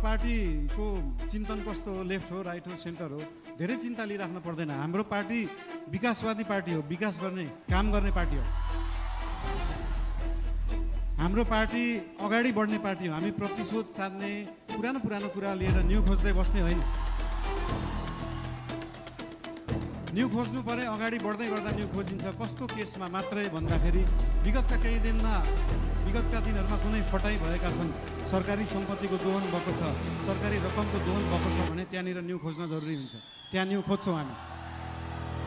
पार्टीको चिन्तन कस्तो हो, लेफ्ट हो, राइट हो, सेन्टर हो, धेरै चिन्ता लिइराख्नु पर्दैन। हाम्रो पार्टी विकासवादी पार्टी हो, विकास गर्ने काम गर्ने पार्टी हो। हाम्रो पार्टी अगाडि बढ्ने पार्टी हो। हामी प्रतिशोध साध्ने, पुरानो कुरा लिएर न्यू खोज्दै बस्ने होइन। न्यू खोज्नु पर्यो, अगाडि बढ्दै गर्दा न्यू खोजिन्छ। कस्तो केसमा मात्रै भन्दाखेरि विगतका दिनहरूमा कुनै फटाइ भएका छन्, सरकारी सम्पत्तिको दोहन भएको छ, सरकारी रकमको दोहन भएको छ भने त्यहाँनिर न्यू खोज्न जरुरी हुन्छ। त्यहाँ न्यू खोज्छौँ हामी।